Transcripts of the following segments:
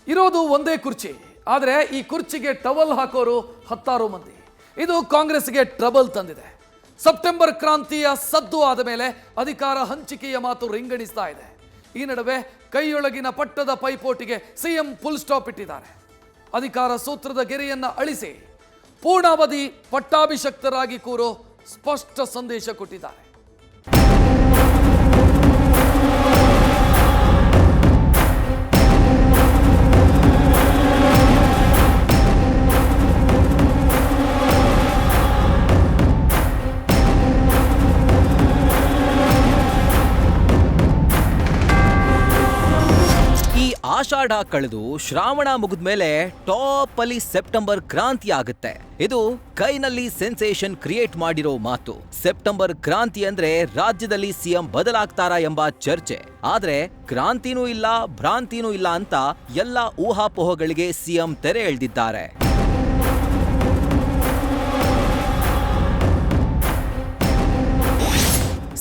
ಇರೋದು ಒಂದೇ ಕುರ್ಚಿ, ಆದರೆ ಈ ಕುರ್ಚಿಗೆ ಟವಲ್ ಹಾಕೋರು ಹತ್ತಾರು ಮಂದಿ. ಇದು ಕಾಂಗ್ರೆಸ್ಗೆ ಟ್ರಬಲ್ ತಂದಿದೆ. ಸೆಪ್ಟೆಂಬರ್ ಕ್ರಾಂತಿಯ ಸದ್ದು ಆದ ಮೇಲೆ ಅಧಿಕಾರ ಹಂಚಿಕೆಯ ಮಾತು ರಿಂಗಣಿಸ್ತಾ ಇದೆ. ಈ ನಡುವೆ ಕೈಯೊಳಗಿನ ಪಟ್ಟದ ಪೈಪೋಟಿಗೆ ಸಿಎಂ ಫುಲ್ ಸ್ಟಾಪ್ ಇಟ್ಟಿದ್ದಾರೆ. ಅಧಿಕಾರ ಸೂತ್ರದ ಗೆರೆಯನ್ನ ಅಳಿಸಿ ಪೂರ್ಣಾವಧಿ ಪಟ್ಟಾಭಿಷಕ್ತರಾಗಿ ಕೂರೋ ಸ್ಪಷ್ಟ ಸಂದೇಶ ಕೊಟ್ಟಿದ್ದಾರೆ. ಆಷಾಢ ಕಳೆದು ಶ್ರಾವಣ ಮುಗಿದ್ಮೇಲೆ ಟಾಪ್ ಅಲ್ಲಿ ಸೆಪ್ಟೆಂಬರ್ ಕ್ರಾಂತಿ ಆಗುತ್ತೆ. ಇದು ಕೈನಲ್ಲಿ ಸೆನ್ಸೇಷನ್ ಕ್ರಿಯೇಟ್ ಮಾಡಿರೋ ಮಾತು. ಸೆಪ್ಟೆಂಬರ್ ಕ್ರಾಂತಿ ಅಂದ್ರೆ ರಾಜ್ಯದಲ್ಲಿ ಸಿಎಂ ಬದಲಾಗ್ತಾರಾ ಎಂಬ ಚರ್ಚೆ. ಆದ್ರೆ ಕ್ರಾಂತಿನೂ ಇಲ್ಲ, ಭ್ರಾಂತಿನೂ ಇಲ್ಲ ಅಂತ ಎಲ್ಲ ಊಹಾಪೋಹಗಳಿಗೆ ಸಿಎಂ ತೆರೆ ಎಳೆದಿದ್ದಾರೆ.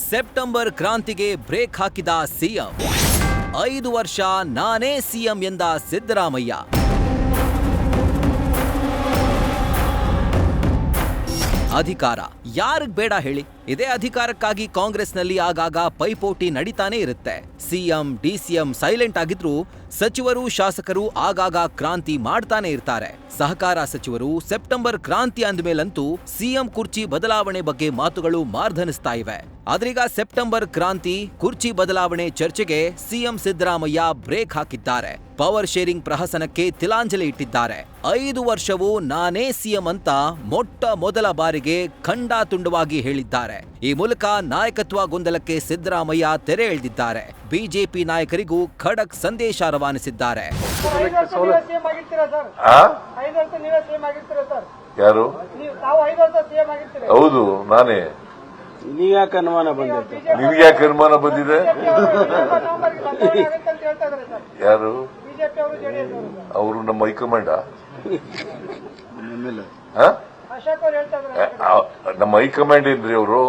ಸೆಪ್ಟೆಂಬರ್ ಕ್ರಾಂತಿಗೆ ಬ್ರೇಕ್ ಹಾಕಿದ ಸಿಎಂ. 5 ವರ್ಷ ನಾನೇ ಸಿಎಂ ಎಂದ ಸಿದ್ದರಾಮಯ್ಯ. ಅಧಿಕಾರ ಯಾರಿಗ್ ಬೇಡ ಹೇಳಿ? ಇದೇ ಅಧಿಕಾರಕ್ಕಾಗಿ ಕಾಂಗ್ರೆಸ್ನಲ್ಲಿ ಆಗಾಗ ಪೈಪೋಟಿ ನಡೀತಾನೆ ಇರುತ್ತೆ. ಸಿಎಂ ಡಿಸಿಎಂ ಸೈಲೆಂಟ್ ಆಗಿದ್ರು ಸಚಿವರು ಶಾಸಕರು ಆಗಾಗ ಕ್ರಾಂತಿ ಮಾಡ್ತಾನೆ ಇರ್ತಾರೆ. ಸಹಕಾರ ಸಚಿವರು ಸೆಪ್ಟೆಂಬರ್ ಕ್ರಾಂತಿ ಅಂದ್ಮೇಲಂತೂ ಸಿಎಂ ಕುರ್ಚಿ ಬದಲಾವಣೆ ಬಗ್ಗೆ ಮಾತುಗಳು ಮಾರ್ಧನಿಸ್ತಾ ಇವೆ. ಆದ್ರೀಗ ಸೆಪ್ಟೆಂಬರ್ ಕ್ರಾಂತಿ ಕುರ್ಚಿ ಬದಲಾವಣೆ ಚರ್ಚೆಗೆ ಸಿಎಂ ಸಿದ್ದರಾಮಯ್ಯ ಬ್ರೇಕ್ ಹಾಕಿದ್ದಾರೆ. ಪವರ್ ಶೇರಿಂಗ್ ಪ್ರಹಸನಕ್ಕೆ ತಿಲಾಂಜಲಿ ಇಟ್ಟಿದ್ದಾರೆ. 5 ವರ್ಷವೂ ನಾನೇ ಸಿಎಂ ಅಂತ ಮೊಟ್ಟ ಮೊದಲ ಬಾರಿಗೆ ಖಂಡಾತುಂಡವಾಗಿ ಹೇಳಿದ್ದಾರೆ. ಈ ಮೂಲಕ ನಾಯಕತ್ವ ಗೊಂದಲಕ್ಕೆ ಸಿದ್ದರಾಮಯ್ಯ ತೆರೆ ಎಳೆದಿದ್ದಾರೆ. ಬಿಜೆಪಿ ನಾಯಕರಿಗೂ ಖಡಕ್ ಸಂದೇಶ ರವಾನಿಸಿದ್ದಾರೆ. ಯಾರು? ಹೌದು, ನಾನೇ. ನೀವ್ಯಾಕೆ ಅನುಮಾನ ಬಂದಿದೆ? ನಿಮ್ಗ್ಯಾಕೆ ಅನುಮಾನ ಬಂದಿದೆ? ಯಾರು? ಅವರು ನಮ್ಮ ಹೈಕಮಾಂಡ. ನಮ್ಮ ಹೈಕಮಾಂಡ್ ಏನ್ರಿ ಅವರು?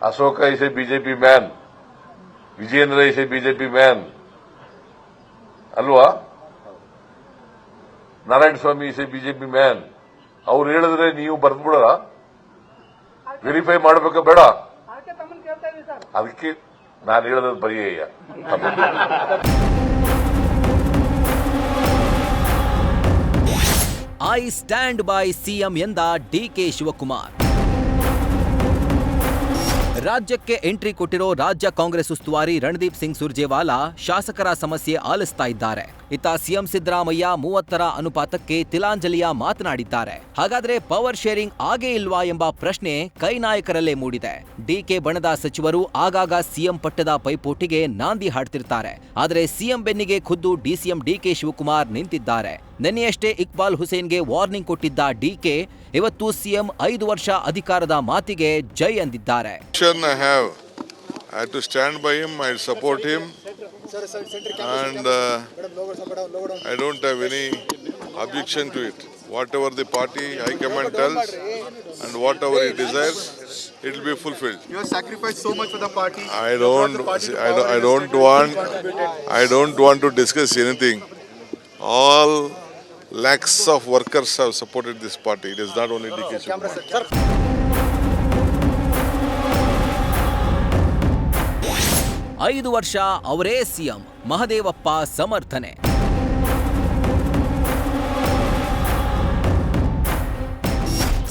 Ashoka is A BJP man, Vijayendra is A BJP man ಅಲ್ವಾ? ನಾರಾಯಣ ಸ್ವಾಮಿ ಇಸ್ ಎ ಬಿಜೆಪಿ ಮ್ಯಾನ್. ಅವ್ರು ಹೇಳಿದ್ರೆ ನೀವು ಬರ್ದ್ಬಿಡಲ್ಲ? ವೆರಿಫೈ ಮಾಡಬೇಕಾ ಬೇಡ? ಅದಕ್ಕೆ ನಾನು ಹೇಳೋದು ಪರ್ಯಾಯ. ಐ ಸ್ಟ್ಯಾಂಡ್ ಬೈ ಸಿಎಂ ಎಂದ ಡಿಕೆ ಶಿವಕುಮಾರ್. ರಾಜ್ಯಕ್ಕೆ ಎಂಟ್ರಿ ಕೊಟ್ಟಿರೋ ರಾಜ್ಯ ಕಾಂಗ್ರೆಸ್ ಉಸ್ತುವಾರಿ ರಣದೀಪ್ ಸಿಂಗ್ ಸುರ್ಜೇವಾಲಾ ಶಾಸಕರ ಸಮಸ್ಯೆ ಆಲಿಸ್ತಾ ಇದ್ದಾರೆ. ಇತ್ತ ಸಿಎಂ ಸಿದ್ದರಾಮಯ್ಯ 30ರ ಅನುಪಾತಕ್ಕೆ ತಿಲಾಂಜಲಿಯ ಮಾತನಾಡಿದ್ದಾರೆ. ಹಾಗಾದ್ರೆ ಪವರ್ ಶೇರಿಂಗ್ ಆಗೇ ಇಲ್ವಾ ಎಂಬ ಪ್ರಶ್ನೆ ಕೈ ನಾಯಕರಲ್ಲೇ ಮೂಡಿದೆ. ಡಿಕೆ ಬಣದ ಸಚಿವರು ಆಗಾಗ ಸಿಎಂ ಪಟ್ಟದ ಪೈಪೋಟಿಗೆ ನಾಂದಿ ಹಾಡ್ತಿರ್ತಾರೆ. ಆದರೆ ಸಿಎಂ ಬೆನ್ನಿಗೆ ಖುದ್ದು ಡಿಸಿಎಂ ಡಿಕೆ ಶಿವಕುಮಾರ್ ನಿಂತಿದ್ದಾರೆ. ನಿನ್ನೆಯಷ್ಟೇ ಇಕ್ಬಾಲ್ ಹುಸೇನ್ಗೆ ವಾರ್ನಿಂಗ್ ಕೊಟ್ಟಿದ್ದ ಡಿಕೆ ಇವತ್ತು ಸಿಎಂ 5 ವರ್ಷ ಅಧಿಕಾರದ ಮಾತಿಗೆ ಜೈ ಅಂದಿದ್ದಾರೆ. I have to stand by him, I support him, and I don't have any objection to it. Whatever the party high command tells and whatever he desires, it will be fulfilled. You have sacrificed so much for the party. I don't want to discuss anything. All lakhs of workers have supported this party. It is not only DK Shivakumar. 5 ವರ್ಷ ಅವರೇ CM, Mahadevappa ಸಮರ್ಥನೆ.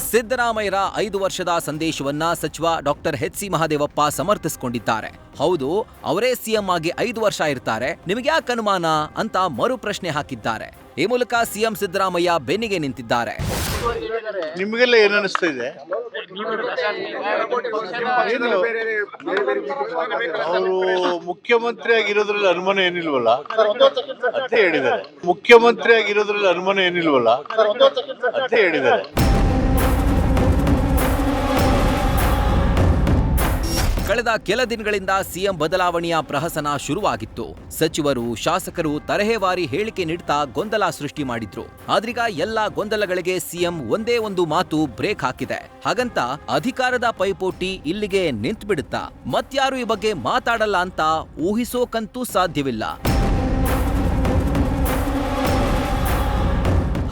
ಸಿದ್ದರಾಮಯ್ಯರ 5 ವರ್ಷದ ಸಂದೇಶವನ್ನ ಸಚಿವ doctor H C Mahadevappa ಸಮರ್ಥಿಸಿಕೊಂಡಿದ್ದಾರೆ. ಹೌದು, ಅವರೇ CM ಆಗಿ 5 ವರ್ಷ ಇರ್ತಾರೆ, ನಿಮಗ್ಯಾಕೆ ಅನುಮಾನ ಅಂತ ಮರು ಪ್ರಶ್ನೆ ಹಾಕಿದ್ದಾರೆ. ಈ ಮೂಲಕ ಸಿಎಂ ಸಿದ್ದರಾಮಯ್ಯ ಬೆನ್ನಿಗೆ ನಿಂತಿದ್ದಾರೆ. ನಿಮಗೆಲ್ಲ ಏನು ಅನಿಸ್ತಾ ಇದೆ? ಅವರು ಮುಖ್ಯಮಂತ್ರಿ ಆಗಿರೋದ್ರಲ್ಲಿ ಅನುಮಾನ ಏನಿಲ್ವಲ್ಲ ಅಂತ ಹೇಳಿದ್ದಾರೆ. ಮುಖ್ಯಮಂತ್ರಿ ಆಗಿರೋದ್ರಲ್ಲಿ ಅನುಮಾನ ಏನಿಲ್ವಲ್ಲ ಅಂತ ಹೇಳಿದ್ದಾರೆ. ಕಳೆದ ಕೆಲ ದಿನಗಳಿಂದ ಸಿಎಂ ಬದಲಾವಣೆಯ ಪ್ರಹಸನ ಶುರುವಾಗಿತ್ತು. ಸಚಿವರು ಶಾಸಕರು ತರಹೇವಾರಿ ಹೇಳಿಕೆ ನೀಡ್ತಾ ಗೊಂದಲ ಸೃಷ್ಟಿ ಮಾಡಿದ್ರು. ಆದ್ರೀಗ ಎಲ್ಲಾ ಗೊಂದಲಗಳಿಗೆ ಸಿಎಂ ಒಂದೇ ಒಂದು ಮಾತು ಬ್ರೇಕ್ ಹಾಕಿದೆ. ಹಾಗಂತ ಅಧಿಕಾರದ ಪೈಪೋಟಿ ಇಲ್ಲಿಗೆ ನಿಂತ್ಬಿಡುತ್ತಾ? ಮತ್ಯಾರು ಈ ಬಗ್ಗೆ ಮಾತಾಡಲ್ಲ ಅಂತ ಊಹಿಸೋಕಂತೂ ಸಾಧ್ಯವಿಲ್ಲ.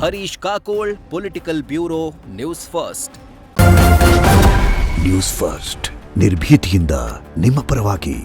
Harish Kakol, political bureau, news first. News first ನಿರ್ಭೀತಿಯಿಂದ ನಿಮ್ಮ ಪರವಾಗಿ.